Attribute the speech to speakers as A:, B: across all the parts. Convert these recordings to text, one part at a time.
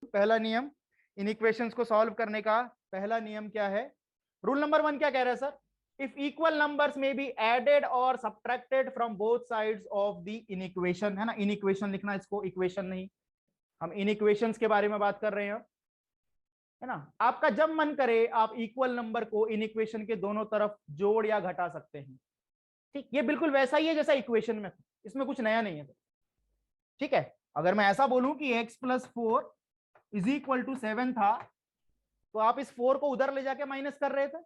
A: पहला नियम इन इक्वेशंस को सॉल्व करने का पहला नियम क्या है? रूल नंबर 1 क्या कह रहा है सर? इफ इक्वल नंबर्स में बी एडेड और subtracted from both sides of the in equation, है ना, इन इक्वेशन लिखना, इसको इक्वेशन नहीं, हम इन इक्वेशंस के बारे में बात कर रहे हैं, है ना। आपका जब मन करे आप इक्वल नंबर को इन इक्वेशन के दोनों तरफ जोड़ या घटा सकते हैं। ठीक, ये बिल्कुल वैसा ही है जैसा इक्वेशन में, इसमें कुछ नया नहीं है। ठीक है, अगर मैं ऐसा बोलूं कि x+4 इज इक्वल टू 7 था, तो आप इस 4 को उधर ले जाके माइनस कर रहे थे।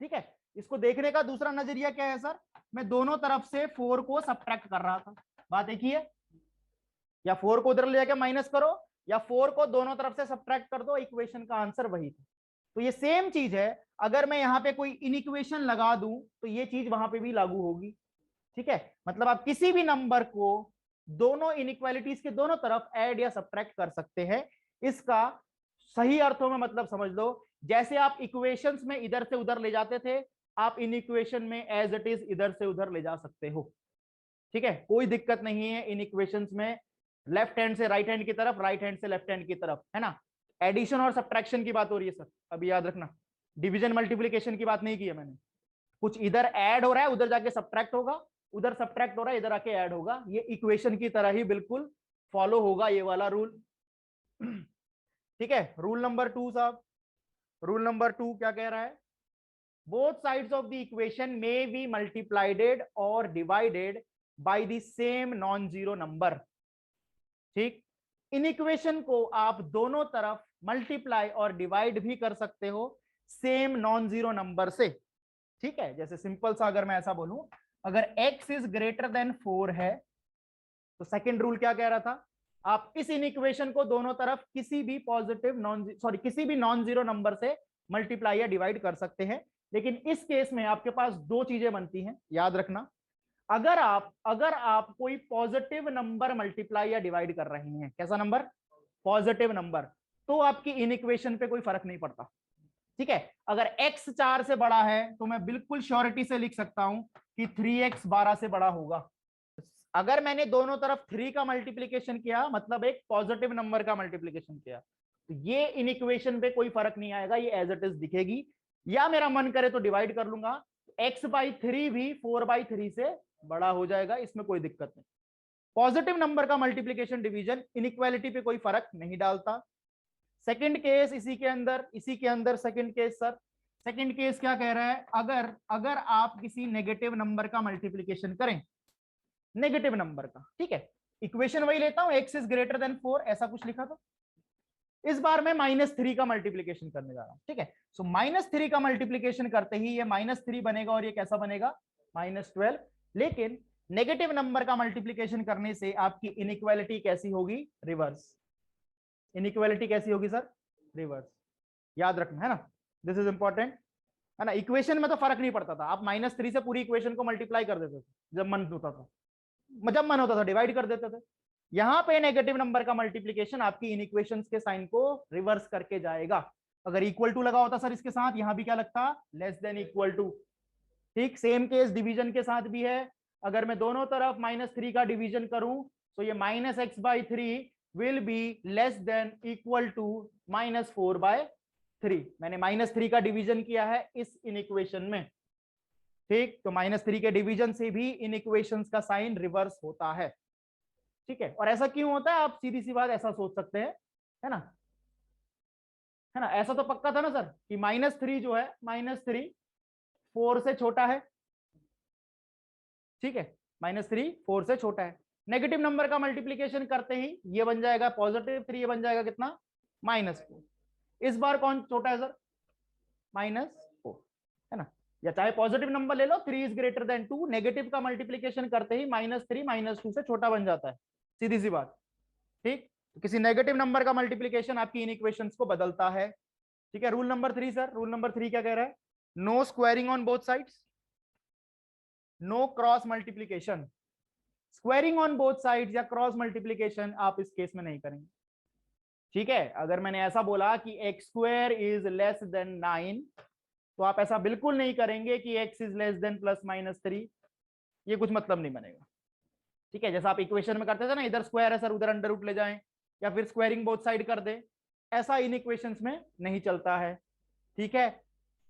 A: ठीक है, इसको देखने का दूसरा नजरिया क्या है सर? मैं दोनों तरफ से 4 को सब्ट्रैक्ट कर रहा था। बात एक ही है, या 4 को उधर ले जाके माइनस करो या 4 को दोनों तरफ से सब्ट्रैक्ट कर दो, इक्वेशन का आंसर वही था। तो ये सेम चीज है, अगर मैं यहाँ पे कोई इनइक्वेशन लगा दूं तो ये चीज वहां पे भी लागू होगी। ठीक है, मतलब आप किसी भी नंबर को दोनों इनइक्वालिटीज के दोनों तरफ ऐड या सब्ट्रैक्ट कर सकते हैं। इसका सही अर्थों में मतलब समझ लो, जैसे आप इक्वेशंस में इधर से उधर ले जाते थे, आप इन इक्वेशन में एज इट इज इधर से उधर ले जा सकते हो। ठीक है, कोई दिक्कत नहीं है इन इक्वेशंस में लेफ्ट हैंड से राइट हैंड की तरफ, राइट हैंड से लेफ्ट हैंड की तरफ, है ना। एडिशन और सब्ट्रैक्शन की बात हो रही है सर, अभी याद रखना, डिवीजन मल्टीप्लिकेशन की बात नहीं की है मैंने। कुछ इधर ऐड हो रहा है उधर जाके सब्ट्रैक्ट होगा, उधर सब्ट्रैक्ट हो रहा है इधर आके ऐड होगा, ये इक्वेशन की तरह ही बिल्कुल फॉलो होगा ये वाला रूल। ठीक है, रूल नंबर 2 साहब, रूल नंबर 2 क्या कह रहा है? Both sides of the equation may be multiplied और divided by the same non zero number. ठीक, इन इक्वेशन को आप दोनों तरफ मल्टीप्लाई और डिवाइड भी कर सकते हो सेम नॉन जीरो नंबर से। ठीक है, जैसे सिंपल सा अगर मैं ऐसा बोलूं, अगर x इज ग्रेटर देन 4 है, तो सेकंड रूल क्या कह रहा था? आप इस इन इक्वेशन को दोनों तरफ किसी भी किसी भी नॉन जीरो नंबर से मल्टीप्लाई या डिवाइड कर सकते हैं। लेकिन इस केस में आपके पास दो चीजें बनती हैं, याद रखना। अगर आप कोई पॉजिटिव नंबर मल्टीप्लाई या डिवाइड कर रहे हैं, कैसा नंबर? पॉजिटिव नंबर, तो आपकी इन इक्वेशन पे कोई फर्क नहीं पड़ता। ठीक है, अगर x 4 से बड़ा है तो मैं बिल्कुल श्योरिटी से लिख सकता हूं कि 3x 12 से बड़ा होगा। अगर मैंने दोनों तरफ 3 का मल्टीप्लीकेशन किया, मतलब एक पॉजिटिव नंबर का मल्टीप्लीकेशन किया, तो ये इन इक्वेशन पे कोई फर्क नहीं आएगा, ये एज इट इज दिखेगी। या मेरा मन करे तो डिवाइड कर लूंगा, x/3 भी 4/3 से बड़ा हो जाएगा, इसमें कोई दिक्कत नहीं। पॉजिटिव नंबर का मल्टीप्लीकेशन डिवीजन इनइक्वालिटी पे कोई फर्क नहीं डालता। सेकंड केस इसी के अंदर second case sir, second case क्या कह रहा है? अगर अगर आप किसी नेगेटिव नंबर का मल्टीप्लीकेशन करें, नेगेटिव नंबर का, ठीक है, इक्वेशन वही लेता हूं, x इज ग्रेटर देन 4 ऐसा कुछ लिखा था, इस बार मैं -3 का मल्टीप्लीकेशन करने जा रहा हूं। ठीक है, सो -3 का मल्टीप्लीकेशन करते ही ये -3 बनेगा और ये कैसा बनेगा? -12। लेकिन नेगेटिव नंबर का मल्टीप्लीकेशन करने से आपकी इनइक्वालिटी कैसी होगी? रिवर्स। इनइक्वालिटी कैसी होगी सर? रिवर्स। याद रखना, है ना, दिस इज इंपॉर्टेंट, है ना। इक्वेशन में तो फर्क नहीं पड़ता था, आप -3 से पूरी इक्वेशन को मल्टीप्लाई कर देते थे जब मन होता था, जब मन होता था डिवाइड कर देते थे। यहां पे नेगेटिव नंबर का मल्टीप्लीकेशन आपकी इन इक्वेशंस के साइन को रिवर्स करके जाएगा। अगर इक्वल टू लगा होता सर इसके साथ, यहां भी क्या लगता? Less than equal to. ठीक, सेम केस डिवीजन के साथ भी है। अगर मैं दोनों तरफ -3 का डिवीजन करूं तो ये -x/3 will be less than equal to -4/3। मैंने -3 का डिवीजन किया है इस इन इक्वेशन में। ठीक, तो -3 के डिवीजन से भी इन इक्वेशंस का साइन रिवर्स होता है। ठीक है, और ऐसा क्यों होता है? आप सीधी सी बात ऐसा सोच सकते हैं, है ना, है ना, ऐसा तो पक्का था ना सर कि -3 जो है, -3 4 से छोटा है। ठीक है, -3 4 से छोटा है। नेगेटिव नंबर का मल्टीप्लीकेशन करते ही ये बन जाएगा +3, ये बन जाएगा कितना? -4। इस बार कौन छोटा है सर? -4, है ना। या चाहे पॉजिटिव नंबर ले लो, 3 इज ग्रेटर देन 2, नेगेटिव का मल्टीप्लीकेशन करते ही -3 -2 से छोटा बन जाता है, सीधी सी बात। ठीक, तो किसी नेगेटिव नंबर का मल्टीप्लीकेशन आपकी इन इक्वेशंस को बदलता है। ठीक है, rule number 3 sir, rule number 3 क्या कह रहा है? No squaring on both sides, no cross multiplication. Squaring on both sides या क्रॉस मल्टीप्लीकेशन आप इस केस में नहीं करेंगे। ठीक है, अगर मैंने ऐसा बोला कि x² इज लेस देन 9, तो आप ऐसा बिल्कुल नहीं करेंगे कि x इज लेस देन +-3, ये कुछ मतलब नहीं बनेगा। ठीक है, जैसा आप इक्वेशन में करते थे ना, इधर स्क्वायर है सर, उधर अंडर रूट ले जाएं, या फिर स्क्वायरिंग बोथ साइड कर दे, ऐसा इन इक्वेशंस में नहीं चलता है। ठीक है,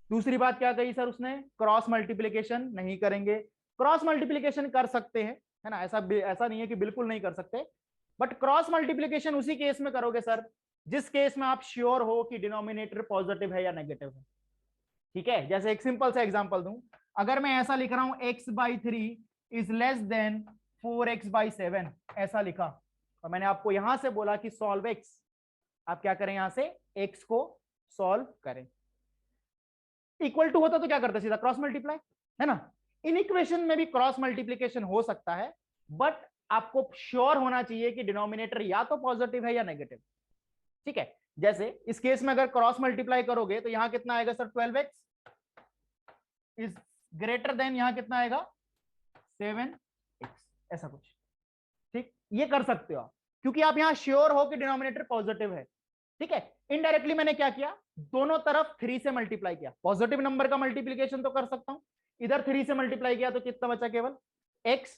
A: दूसरी बात क्या कही सर उसने, क्रॉस मल्टीप्लीकेशन नहीं करेंगे। क्रॉस मल्टीप्लीकेशन कर सकते हैं, है ना, ऐसा नहीं है कि बिल्कुल नहीं कर सकते, बट क्रॉस मल्टीप्लीकेशन उसी केस में करोगे सर जिस केस में आप श्योर हो कि डिनोमिनेटर पॉजिटिव है या नेगेटिव है। ठीक है, जैसे एक सिंपल सा एग्जांपल दूं, अगर मैं ऐसा लिख रहा हूं x/3 is less then 4x/7, ऐसा लिखा, और मैंने आपको यहां से बोला कि सॉल्व x, आप क्या करें, यहां से x को सॉल्व करें। इक्वल टू होता तो क्या करते, सीधा क्रॉस मल्टीप्लाई, है ना। इन इक्वेशन में भी क्रॉस मल्टीप्लीकेशन हो सकता है, बट आपको श्योर होना चाहिए कि डिनोमिनेटर या तो पॉजिटिव है या नेगेटिव। ठीक है, जैसे इस केस में अगर क्रॉस मल्टीप्लाई करोगे तो यहां कितना आएगा sir, 12x is greater then, यहां कितना आएगा 7x, ऐसा कुछ। ठीक, ये कर सकते हो आप, क्योंकि आप यहां श्योर हो कि डिनोमिनेटर पॉजिटिव है। ठीक है, इनडायरेक्टली मैंने क्या किया, दोनों तरफ 3 से मल्टीप्लाई किया, पॉजिटिव नंबर का मल्टीप्लीकेशन तो कर सकता हूं, इधर 3 से मल्टीप्लाई किया तो कितना बचा, केवल x,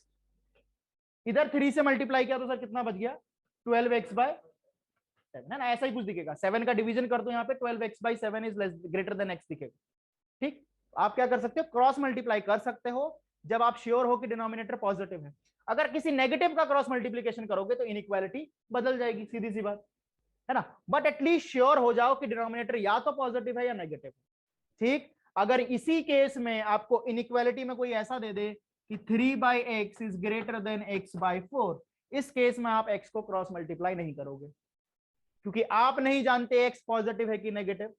A: इधर 3 से मल्टीप्लाई किया तो सर कितना बच गया, 12x/7, है ना, ऐसा ही कुछ दिखेगा। 7 का डिवीजन कर दो यहाँ पे, 12x/7 is greater then x दिखेगा। ठीक, आप क्या कर सकते हो, क्रॉस मल्टीप्लाई कर सकते हो जब आप श्योर हो कि डिनोमिनेटर पॉजिटिव है। अगर किसी नेगेटिव का क्रॉस मल्टीप्लीकेशन करोगे तो इनइक्वालिटी बदल जाएगी, सीधी सी बात है ना, बट एटलीस्ट श्योर हो जाओ कि डिनोमिनेटर या तो पॉजिटिव है या नेगेटिव। ठीक, अगर इसी केस में आपको इनइक्वालिटी में कोई ऐसा दे दे कि 3/x is greater then x/4, इस केस में आप x को क्रॉस मल्टीप्लाई नहीं करोगे, क्योंकि आप नहीं जानते x पॉजिटिव है कि नेगेटिव।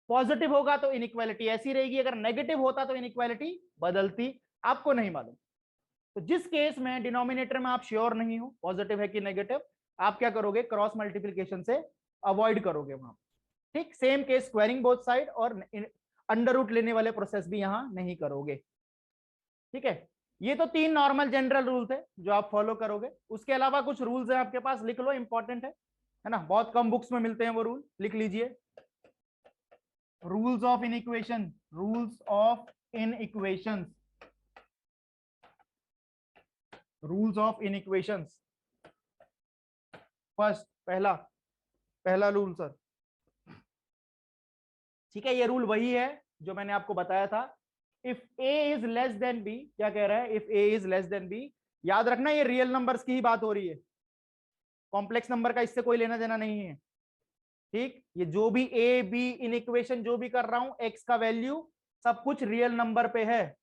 A: पॉजिटिव होगा तो इनइक्वालिटी ऐसी रहेगी, अगर नेगेटिव होता तो इनइक्वालिटी बदलती, आपको नहीं मालूम। तो जिस केस में डिनोमिनेटर में आप श्योर नहीं हो पॉजिटिव है कि नेगेटिव, आप क्या करोगे, क्रॉस मल्टीप्लिकेशन से अवॉइड करोगे वहां। ठीक, same case squaring both side और अंडर रूट लेने वाले प्रोसेस भी यहां नहीं करोगे। ठीक है, ये तो 3 नॉर्मल जनरल रूल थे जो आप फॉलो करोगे। उसके अलावा कुछ रूल्स हैं आपके पास, लिख लो, इंपॉर्टेंट है ना, बहुत कम बुक्स में मिलते हैं वो रूल, लिख लीजिए। Rules of inequation, rules of inequations, rules of inequations. First, पहला रूल सर, ठीक है, ये रूल वही है जो मैंने आपको बताया था, if a is less than b, क्या कह रहा है, if a is less than b, याद रखना ये रियल नंबर्स की ही बात हो रही है, कॉम्प्लेक्स नंबर का इससे कोई लेना देना नहीं है। ठीक, ये जो भी a b इन इक्वेशन जो भी कर रहा हूं, x का वैल्यू सब कुछ रियल नंबर पे है।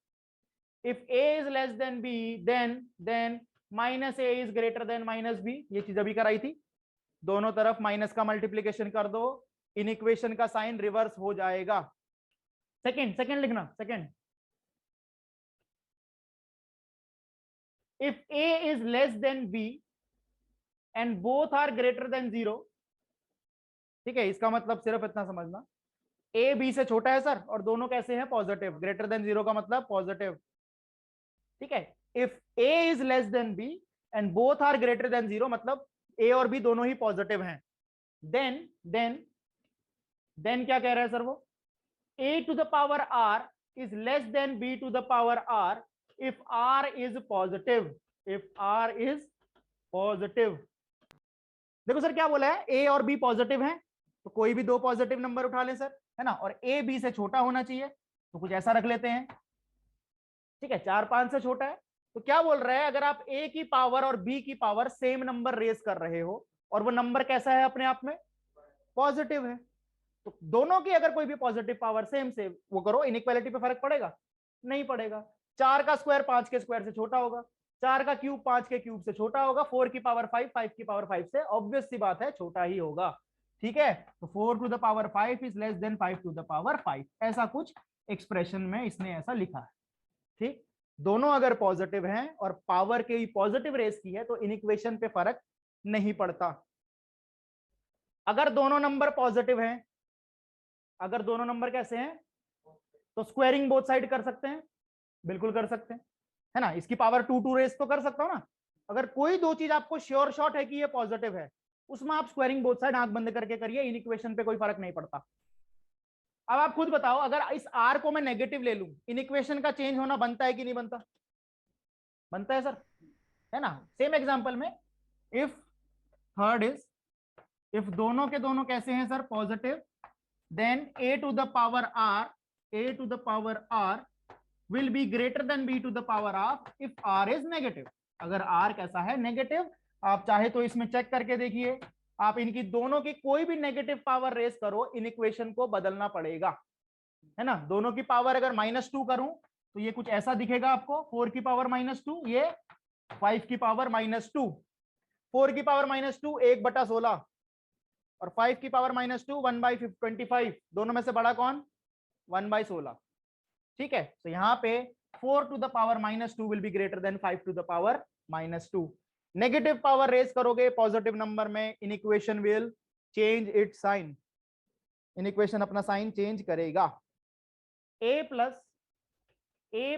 A: If a is less than b, then minus a is greater than minus b, ये चीज अभी कराई थी, दोनों तरफ माइनस का मल्टीप्लीकेशन कर दो, इन इक्वेशन का साइन रिवर्स हो जाएगा। सेकंड लिखना, second, if a is less than b and both are greater than 0, ठीक है, इसका मतलब सिर्फ इतना समझना, a b से छोटा है सर और दोनों कैसे हैं, पॉजिटिव, ग्रेटर देन 0 का मतलब पॉजिटिव। ठीक है, if a is less than b and both are greater than 0, मतलब a और b दोनों ही पॉजिटिव हैं, देन क्या कह रहा है सर वो, a to the power r is less than b to the power r if r is positive, if r is positive। देखो सर क्या बोला है, a और b पॉजिटिव हैं तो कोई भी 2 पॉजिटिव नंबर उठा लें सर, है ना, और a b से छोटा होना चाहिए तो कुछ ऐसा रख लेते हैं। ठीक है, 4 5 से छोटा है, तो क्या बोल रहा है, अगर आप a की पावर और b की पावर सेम नंबर रेज कर रहे हो और वो नंबर कैसा है, अपने आप में पॉजिटिव है, तो दोनों की अगर कोई भी पॉजिटिव पावर सेम से वो करो, इनइक्वालिटी पे फर्क पड़ेगा, नहीं पड़ेगा। 4 का स्क्वायर 5 के स्क्वायर से छोटा होगा, 4 का क्यूब 5 के क्यूब से छोटा होगा, 4 की पावर 5 5 की पावर 5 से ऑब्वियस सी बात है छोटा ही होगा। ठीक है, तो 4 to the power 5 is less than 5 to the power 5, ऐसा कुछ एक्सप्रेशन में इसने ऐसा लिखा है। ठीक, दोनों अगर पॉजिटिव हैं और पावर के पॉजिटिव रेस की है तो इनइक्वेशन पे फर्क नहीं पड़ता। अगर दोनों नंबर पॉजिटिव हैं, अगर दोनों नंबर कैसे हैं, तो स्क्वायरिंग बोथ साइड कर सकते हैं, बिल्कुल कर सकते हैं, है ना, इसकी पावर 2 रेस तो कर सकता हूं ना। अगर कोई दो चीज आपको श्योर शॉट है कि ये पॉजिटिव है, उसमें आप स्क्वायरिंग बोथ साइड आंख बंद करके करिए, इन इक्वेशन पे कोई फर्क नहीं पड़ता। अब आप खुद बताओ, अगर इस आर को मैं नेगेटिव ले लूं, इन इक्वेशन का चेंज होना बनता है कि नहीं बनता, बनता है सर, है ना। सेम एग्जांपल में, इफ थर्ड इज इफ दोनों के दोनों कैसे हैं sir, positive, then a to the power r will be greater than b to the power r if r is negative. अगर r कैसा है, नेगेटिव। आप चाहे तो इसमें चेक करके देखिए, आप इनकी दोनों की कोई भी नेगेटिव पावर रेस करो, इन इक्वेशन को बदलना पड़ेगा, है ना। दोनों की पावर अगर -2 करूं तो ये कुछ ऐसा दिखेगा आपको, 4 की पावर -2, ये 5 की पावर -2। 4 की पावर -2 1/16 और 5 की पावर -2 1/25। दोनों में से बड़ा कौन, 1/16। ठीक है, तो यहाँ पे 4 to the power -2 will be greater than 5 to the power -2। Negative power raise करोगे पॉजिटिव नंबर में, inequation will change it sign, inequation अपना साइन चेंज करेगा। a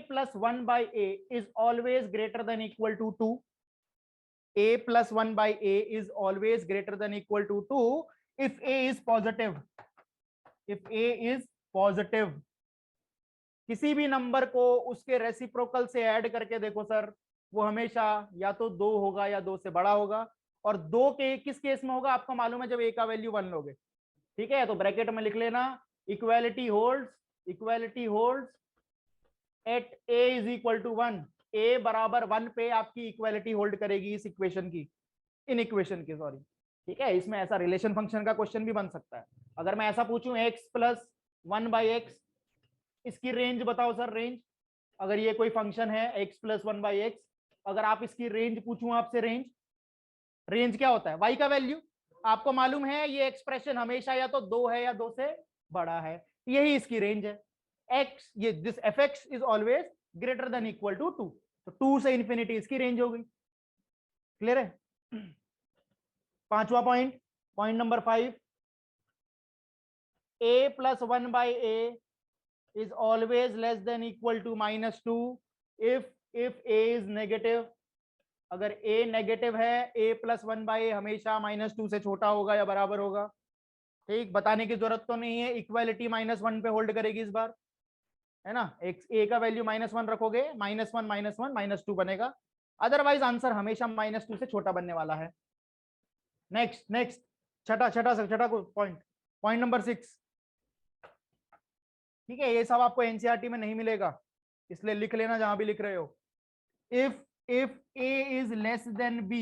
A: plus 1 by a is always greater than equal to 2। a plus 1 by a is always greater than equal to 2 if a is positive। if a is positive, किसी भी number को उसके reciprocal से add करके देखो sir, वो हमेशा या तो 2 होगा या 2 से बड़ा होगा। और 2 के किस केस में होगा आपको मालूम है, जब a का वैल्यू 1 लोगे। ठीक है, तो ब्रैकेट में लिख लेना, equality holds at a is equal to 1। a बराबर 1 पे आपकी इक्वालिटी होल्ड करेगी इस इक्वेशन की, इन इक्वेशन की, सॉरी। ठीक है, इसमें ऐसा रिलेशन फंक्शन का क्वेश्चन भी बन सकता है। अगर मैं ऐसा पूछूं x प्लस 1 बाई एक्स, इसकी रेंज बताओ सर, रेंज। अगर ये कोई फंक्शन है x प्लस 1 बाई एक्स, अगर आप इसकी रेंज पूछूं आपसे, रेंज क्या होता है, y का वैल्यू। आपको मालूम है ये एक्सप्रेशन हमेशा या तो 2 है या 2 से बड़ा है, यही इसकी रेंज है। x, ये this fx is always greater than equal to 2, तो 2 से इंफिनिटी इसकी रेंज हो गई। क्लियर है। पांचवा point number 5, a plus 1 by a is always less than equal to -2 if a is negative। अगर a नेगेटिव है, a प्लस 1 बाई a हमेशा -2 से छोटा होगा या बराबर होगा। ठीक, बताने की जरूरत तो नहीं है, इक्वालिटी -1 पे होल्ड करेगी इस बार, है ना। a का वैल्यू -1 रखोगे, -1 -2 बनेगा, अदरवाइज आंसर हमेशा -2 से छोटा बनने वाला है। नेक्स्ट छठा पॉइंट नंबर 6। ठीक है, ये सब आपको एनसीईआरटी में नहीं मिलेगा, इसलिए लिख लेना जहां भी लिख रहे हो। If a is less than b,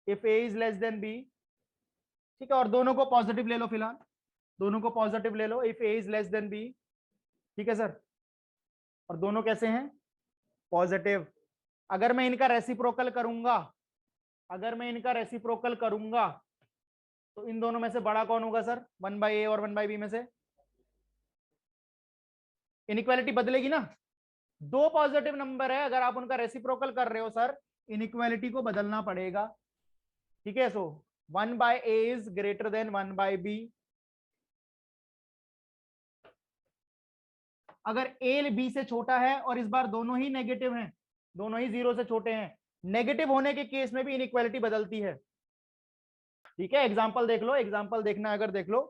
A: if a is less than b, ठीक है, और दोनों को पॉजिटिव ले लो, फिलहाल दोनों को पॉजिटिव ले लो, if a is less than b। ठीक है सर, और दोनों कैसे हैं, पॉजिटिव। अगर मैं इनका रेसिप्रोकल करूंगा, तो इन दोनों में से बड़ा कौन होगा सर, 1 बाई a और 1 बाई b में से। इनइक्वालिटी बदलेगी ना, दो पॉजिटिव नंबर है, अगर आप उनका रेसिप्रोकल कर रहे हो सर, इनइक्वालिटी को बदलना पड़ेगा। ठीक है, so 1 by a is greater than 1 by b। अगर a b से छोटा है और इस बार दोनों ही नेगेटिव हैं, दोनों ही 0 से छोटे हैं, नेगेटिव होने के केस में भी इनइक्वालिटी बदलती है। ठीक है, एग्जांपल देख लो, एग्जांपल देखना अगर देख लो,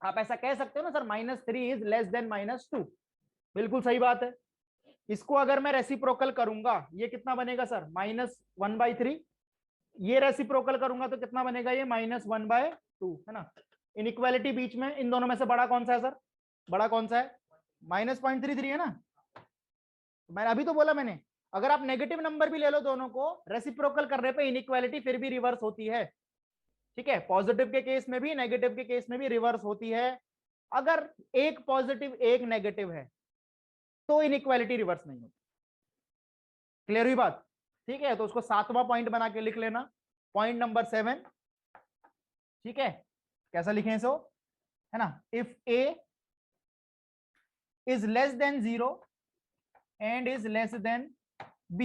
A: आप ऐसा कह सकते हो ना सर, -3 इज लेस देन -2। बिल्कुल सही बात है। इसको अगर मैं रेसिप्रोकल करूंगा, ये कितना बनेगा सर, -1/3। ये रेसिप्रोकल करूंगा तो कितना बनेगा, ये -1/2, है ना। इनइक्वालिटी बीच में इन दोनों में से बड़ा कौन सा है सर, बड़ा कौन सा है, -0.33 है ना। मैंने अभी तो बोला मैंने, अगर आप नेगेटिव नंबर भी ले लो दोनों को, रेसिप्रोकल करने पे इनइक्वालिटी फिर भी रिवर्स होती है। ठीक है, पॉजिटिव के केस में भी, नेगेटिव के केस में भी रिवर्स होती है। अगर एक पॉजिटिव एक नेगेटिव है तो इनइक्वालिटी रिवर्स नहीं होती। क्लियर हुई बात। ठीक है, तो उसको 7वां पॉइंट बना के लिख लेना, पॉइंट नंबर 7। ठीक है, कैसा लिखें इसको, है ना, if a is less then 0 and is less than b,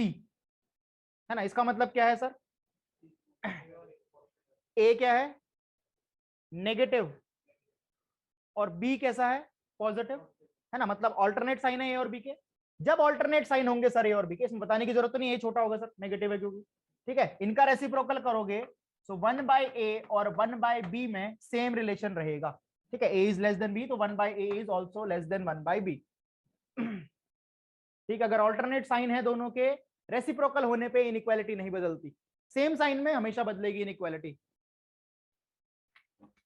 A: है ना। इसका मतलब क्या है सर, a क्या है, नेगेटिव, और b कैसा है, पॉजिटिव, है ना। मतलब ऑल्टरनेट साइन है a और b के। जब ऑल्टरनेट साइन होंगे सर a और b के, इसमें बताने की जरूरत तो नहीं, ये छोटा होगा सर, नेगेटिव है क्योंकि। ठीक है, इनका रेसिप्रोकल करोगे तो 1 बाय a और 1 बाय b में सेम रिलेशन रहेगा। ठीक है, a is less than b, तो 1 by a is also less than 1 by b। ठीक, अगर ऑल्टरनेट साइन है दोनों के, रेसिप्रोकल होने पे इनइक्वालिटी नहीं बदलती, सेम साइन में हमेशा बदलेगी इनइक्वालिटी।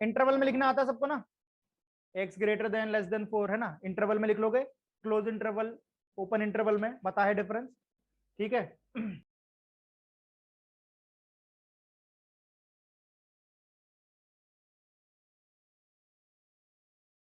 A: इंटरवल में लिखना आता है सबको ना, x greater than less than 4 है ना, इंटरवल में लिख लोगे, क्लोज इंटरवल ओपन इंटरवल में, पता है डिफरेंस, ठीक है।